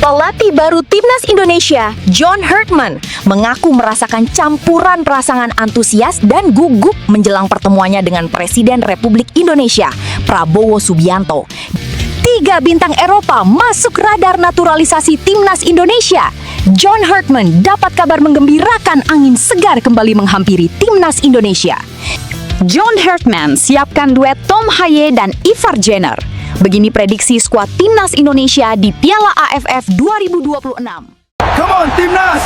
Pelatih baru Timnas Indonesia, John Herdman, mengaku merasakan campuran perasaan antusias dan gugup menjelang pertemuannya dengan Presiden Republik Indonesia, Prabowo Subianto. 3 bintang Eropa masuk radar naturalisasi Timnas Indonesia. John Herdman dapat kabar menggembirakan angin segar kembali menghampiri Timnas Indonesia. John Herdman siapkan duet Tom Haye dan Ivar Jenner. Begini prediksi skuad Timnas Indonesia di Piala AFF 2026. Come on, Timnas!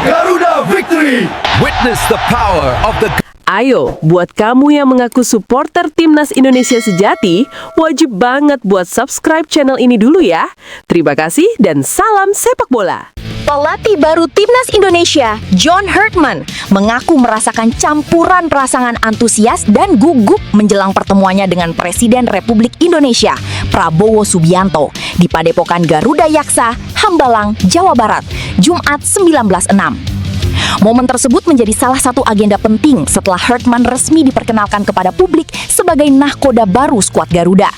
Garuda victory! Witness the power of the... Ayo, buat kamu yang mengaku supporter Timnas Indonesia sejati, wajib banget buat subscribe channel ini dulu ya. Terima kasih dan salam sepak bola. Pelatih baru Timnas Indonesia, John Herdman, mengaku merasakan campuran perasaan antusias dan gugup menjelang pertemuannya dengan Presiden Republik Indonesia, Prabowo Subianto, di Padepokan Garuda Yaksa, Hambalang, Jawa Barat, Jumat 19/6. Momen tersebut menjadi salah satu agenda penting setelah Herdman resmi diperkenalkan kepada publik sebagai nahkoda baru skuad Garuda.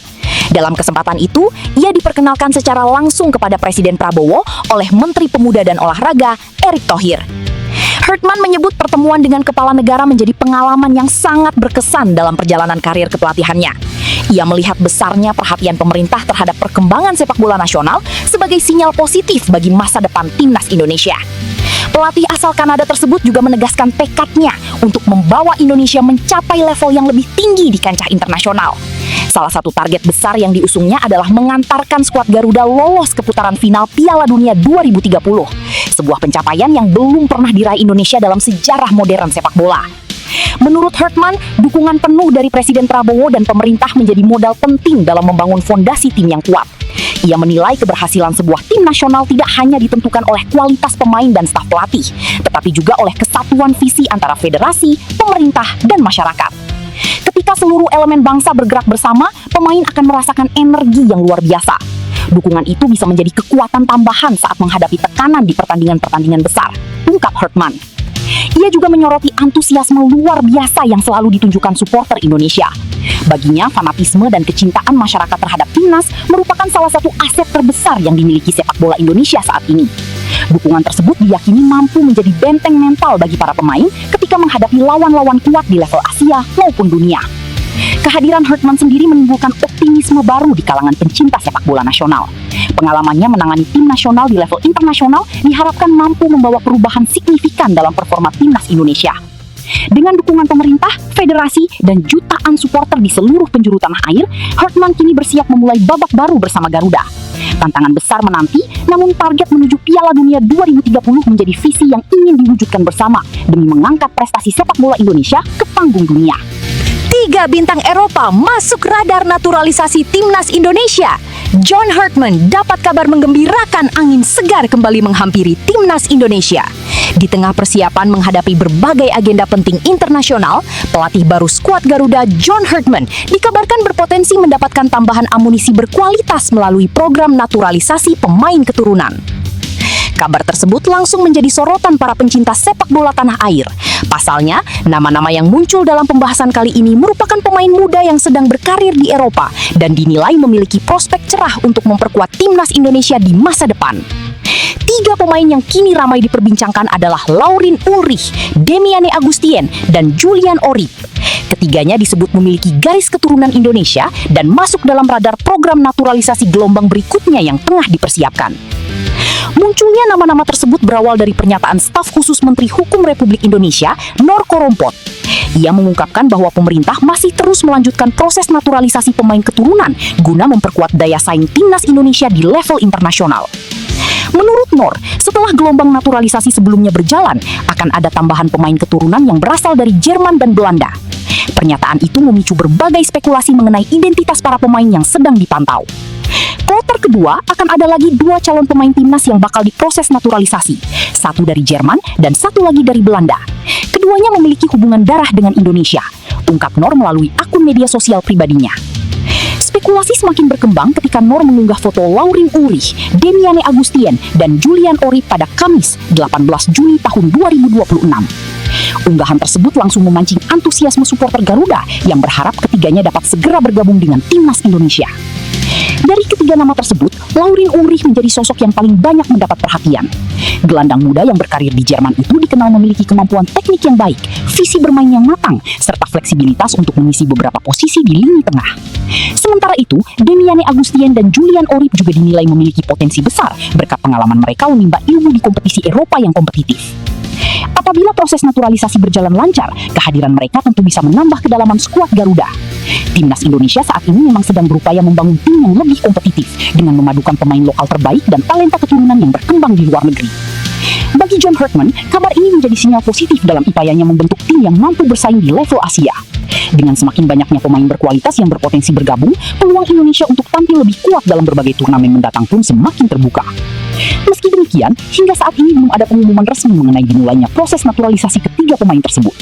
Dalam kesempatan itu, ia diperkenalkan secara langsung kepada Presiden Prabowo oleh Menteri Pemuda dan Olahraga, Erick Thohir. Herdman menyebut pertemuan dengan kepala negara menjadi pengalaman yang sangat berkesan dalam perjalanan karir kepelatihannya. Ia melihat besarnya perhatian pemerintah terhadap perkembangan sepak bola nasional sebagai sinyal positif bagi masa depan Timnas Indonesia. Pelatih asal Kanada tersebut juga menegaskan tekadnya untuk membawa Indonesia mencapai level yang lebih tinggi di kancah internasional. Salah satu target besar yang diusungnya adalah mengantarkan skuad Garuda lolos ke putaran final Piala Dunia 2030. Sebuah pencapaian yang belum pernah diraih Indonesia dalam sejarah modern sepak bola. Menurut Herdman, dukungan penuh dari Presiden Prabowo dan pemerintah menjadi modal penting dalam membangun fondasi tim yang kuat. Ia menilai keberhasilan sebuah tim nasional tidak hanya ditentukan oleh kualitas pemain dan staf pelatih, tetapi juga oleh kesatuan visi antara federasi, pemerintah, dan masyarakat. Ketika seluruh elemen bangsa bergerak bersama, pemain akan merasakan energi yang luar biasa. Dukungan itu bisa menjadi kekuatan tambahan saat menghadapi tekanan di pertandingan-pertandingan besar, ungkap Herdman. Ia juga menyoroti antusiasme luar biasa yang selalu ditunjukkan supporter Indonesia. Baginya, fanatisme dan kecintaan masyarakat terhadap timnas merupakan salah satu aset terbesar yang dimiliki sepak bola Indonesia saat ini. Dukungan tersebut diyakini mampu menjadi benteng mental bagi para pemain ketika menghadapi lawan-lawan kuat di level Asia maupun dunia. Kehadiran Herdman sendiri menimbulkan optimisme baru di kalangan pencinta sepak bola nasional. Pengalamannya menangani tim nasional di level internasional diharapkan mampu membawa perubahan signifikan dalam performa timnas Indonesia. Dengan dukungan pemerintah, federasi, dan jutaan supporter di seluruh penjuru tanah air, Herdman kini bersiap memulai babak baru bersama Garuda. Tantangan besar menanti, namun target menuju Piala Dunia 2030 menjadi visi yang ingin diwujudkan bersama demi mengangkat prestasi sepak bola Indonesia ke panggung dunia. 3 bintang Eropa masuk radar naturalisasi Timnas Indonesia. John Herdman dapat kabar menggembirakan angin segar kembali menghampiri Timnas Indonesia. Di tengah persiapan menghadapi berbagai agenda penting internasional, pelatih baru skuad Garuda John Herdman dikabarkan berpotensi mendapatkan tambahan amunisi berkualitas melalui program naturalisasi pemain keturunan. Kabar tersebut langsung menjadi sorotan para pencinta sepak bola tanah air. Pasalnya, nama-nama yang muncul dalam pembahasan kali ini merupakan pemain muda yang sedang berkarir di Eropa dan dinilai memiliki prospek cerah untuk memperkuat timnas Indonesia di masa depan. 3 pemain yang kini ramai diperbincangkan adalah Laurin Ulrich, Demiane Agustien, dan Julian Orip. Ketiganya disebut memiliki garis keturunan Indonesia dan masuk dalam radar program naturalisasi gelombang berikutnya yang tengah dipersiapkan. Munculnya nama-nama tersebut berawal dari pernyataan staf khusus Menteri Hukum Republik Indonesia, Nor Korompot. Ia mengungkapkan bahwa pemerintah masih terus melanjutkan proses naturalisasi pemain keturunan guna memperkuat daya saing timnas Indonesia di level internasional. Menurut Nor, setelah gelombang naturalisasi sebelumnya berjalan, akan ada tambahan pemain keturunan yang berasal dari Jerman dan Belanda. Pernyataan itu memicu berbagai spekulasi mengenai identitas para pemain yang sedang dipantau. Kloter kedua, akan ada lagi 2 calon pemain timnas yang bakal diproses naturalisasi. Satu dari Jerman dan satu lagi dari Belanda. Keduanya memiliki hubungan darah dengan Indonesia, ungkap Nor melalui akun media sosial pribadinya. Spekulasi semakin berkembang ketika Nor mengunggah foto Laurin Ulrich, Demiane Agustien, dan Julian Orip pada Kamis 18 Juni tahun 2026. Unggahan tersebut langsung memancing antusiasme supporter Garuda yang berharap ketiganya dapat segera bergabung dengan timnas Indonesia. Dari ketiga nama tersebut, Laurin Ulrich menjadi sosok yang paling banyak mendapat perhatian. Gelandang muda yang berkarir di Jerman itu dikenal memiliki kemampuan teknik yang baik, visi bermain yang matang, serta fleksibilitas untuk mengisi beberapa posisi di lini tengah. Sementara itu, Demiane Agustien dan Julian Orip juga dinilai memiliki potensi besar berkat pengalaman mereka menimba ilmu di kompetisi Eropa yang kompetitif. Apabila proses naturalisasi berjalan lancar, kehadiran mereka tentu bisa menambah kedalaman skuad Garuda. Timnas Indonesia saat ini memang sedang berupaya membangun tim yang lebih kompetitif dengan memadukan pemain lokal terbaik dan talenta keturunan yang berkembang di luar negeri. Bagi John Herdman, kabar ini menjadi sinyal positif dalam upayanya membentuk tim yang mampu bersaing di level Asia. Dengan semakin banyaknya pemain berkualitas yang berpotensi bergabung, peluang Indonesia untuk tampil lebih kuat dalam berbagai turnamen mendatang pun semakin terbuka. Meski demikian, hingga saat ini belum ada pengumuman resmi mengenai dimulainya proses naturalisasi ketiga pemain tersebut.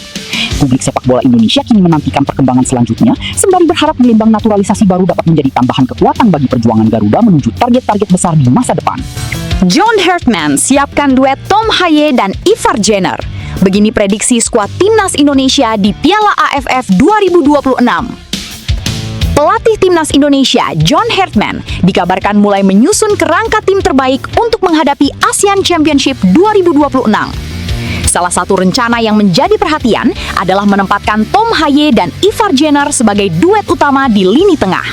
Publik sepak bola Indonesia kini menantikan perkembangan selanjutnya, sembari berharap gelombang naturalisasi baru dapat menjadi tambahan kekuatan bagi perjuangan Garuda menuju target-target besar di masa depan. John Herdman siapkan duet Tom Haye dan Ivar Jenner. Begini prediksi skuad Timnas Indonesia di Piala AFF 2026. Pelatih Timnas Indonesia, John Herdman, dikabarkan mulai menyusun kerangka tim terbaik untuk menghadapi ASEAN Championship 2026. Salah satu rencana yang menjadi perhatian adalah menempatkan Tom Haye dan Ivar Jenner sebagai duet utama di lini tengah.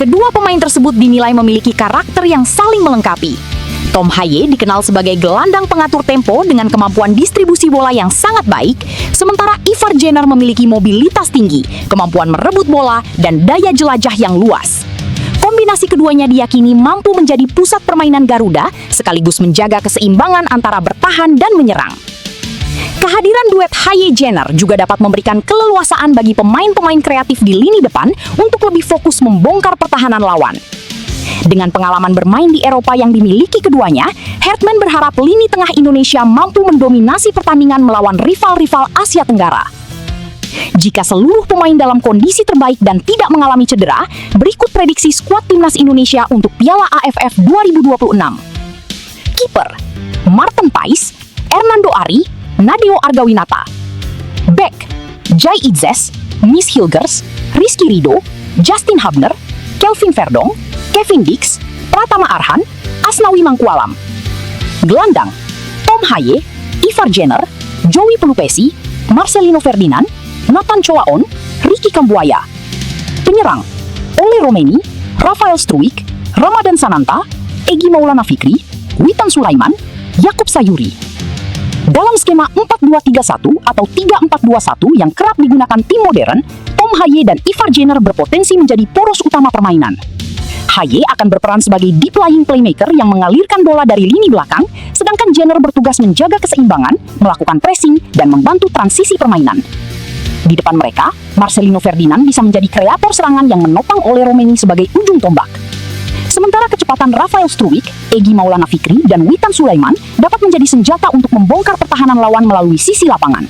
Kedua pemain tersebut dinilai memiliki karakter yang saling melengkapi. Tom Haye dikenal sebagai gelandang pengatur tempo dengan kemampuan distribusi bola yang sangat baik, sementara Ivar Jenner memiliki mobilitas tinggi, kemampuan merebut bola, dan daya jelajah yang luas. Kombinasi keduanya diyakini mampu menjadi pusat permainan Garuda, sekaligus menjaga keseimbangan antara bertahan dan menyerang. Kehadiran duet Haye-Jenner juga dapat memberikan keleluasaan bagi pemain-pemain kreatif di lini depan untuk lebih fokus membongkar pertahanan lawan. Dengan pengalaman bermain di Eropa yang dimiliki keduanya, Herdman berharap lini tengah Indonesia mampu mendominasi pertandingan melawan rival-rival Asia Tenggara. Jika seluruh pemain dalam kondisi terbaik dan tidak mengalami cedera, berikut prediksi skuad Timnas Indonesia untuk Piala AFF 2026. Kiper: Marten Pais, Hernando Ari, Nadeo Argawinata. Back: Jai Idzes, Miss Hilgers, Rizky Rido, Justin Hubner, Kelvin Verdong, Kevin Dix, Pratama Arhan, Asnawi Mangkualam. Gelandang: Tom Haye, Ivar Jenner, Joey Pelupesi, Marcelino Ferdinand, Nathan Choaon, Ricky Kambuaya. Penyerang: Ole Romeni, Rafael Struik, Ramadan Sananta, Egy Maulana Fikri, Witan Sulaiman, Yakub Sayuri. Dalam skema 4-2-3-1 atau 3-4-2-1 yang kerap digunakan tim modern, Tom Haye dan Ivar Jenner berpotensi menjadi poros utama permainan. Haye akan berperan sebagai deep lying playmaker yang mengalirkan bola dari lini belakang, sedangkan Jenner bertugas menjaga keseimbangan, melakukan pressing, dan membantu transisi permainan. Di depan mereka, Marcelino Ferdinand bisa menjadi kreator serangan yang menopang Ole Romeni sebagai ujung tombak. Sementara kecepatan Rafael Struik, Egy Maulana Fikri, dan Witan Sulaiman dapat menjadi senjata untuk membongkar pertahanan lawan melalui sisi lapangan.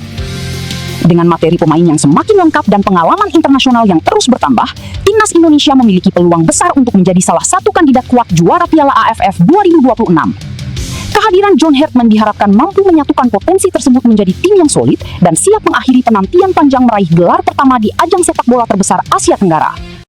Dengan materi pemain yang semakin lengkap dan pengalaman internasional yang terus bertambah, Timnas Indonesia memiliki peluang besar untuk menjadi salah satu kandidat kuat juara Piala AFF 2026. Kehadiran John Herdman diharapkan mampu menyatukan potensi tersebut menjadi tim yang solid dan siap mengakhiri penantian panjang meraih gelar pertama di ajang sepak bola terbesar Asia Tenggara.